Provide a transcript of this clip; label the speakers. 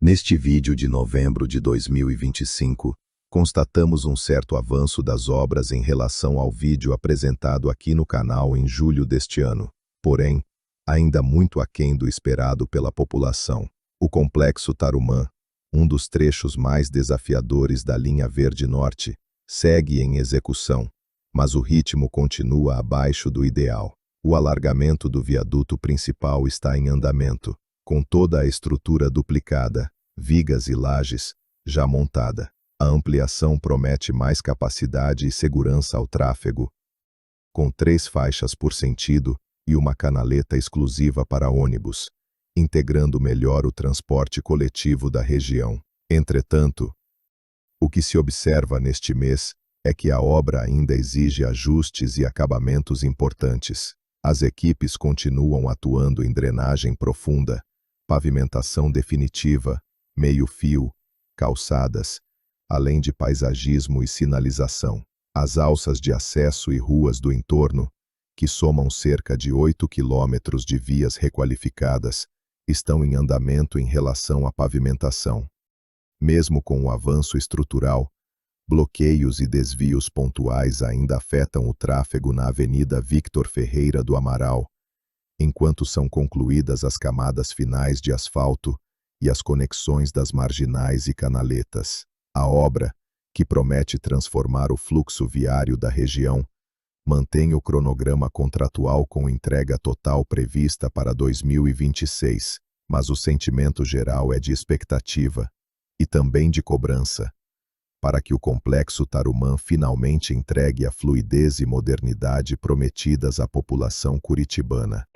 Speaker 1: Neste vídeo de novembro de 2025, constatamos um certo avanço das obras em relação ao vídeo apresentado aqui no canal em julho deste ano. Porém, ainda muito aquém do esperado pela população. O Complexo Tarumã, um dos trechos mais desafiadores da linha Verde Norte, segue em execução, mas o ritmo continua abaixo do ideal. O alargamento do viaduto principal está em andamento, com toda a estrutura duplicada, vigas e lajes, já montada. A ampliação promete mais capacidade e segurança ao tráfego, com 3 faixas por sentido e uma canaleta exclusiva para ônibus, integrando melhor o transporte coletivo da região. Entretanto, o que se observa neste mês é que a obra ainda exige ajustes e acabamentos importantes. As equipes continuam atuando em drenagem profunda, pavimentação definitiva, meio-fio, calçadas, além de paisagismo e sinalização. As alças de acesso e ruas do entorno, que somam cerca de 8 quilômetros de vias requalificadas, estão em andamento em relação à pavimentação. Mesmo com o avanço estrutural, bloqueios e desvios pontuais ainda afetam o tráfego na Avenida Victor Ferreira do Amaral, enquanto são concluídas as camadas finais de asfalto e as conexões das marginais e canaletas. A obra, que promete transformar o fluxo viário da região, mantém o cronograma contratual com entrega total prevista para 2026, mas o sentimento geral é de expectativa e também de cobrança, para que o Complexo Tarumã finalmente entregue a fluidez e modernidade prometidas à população curitibana.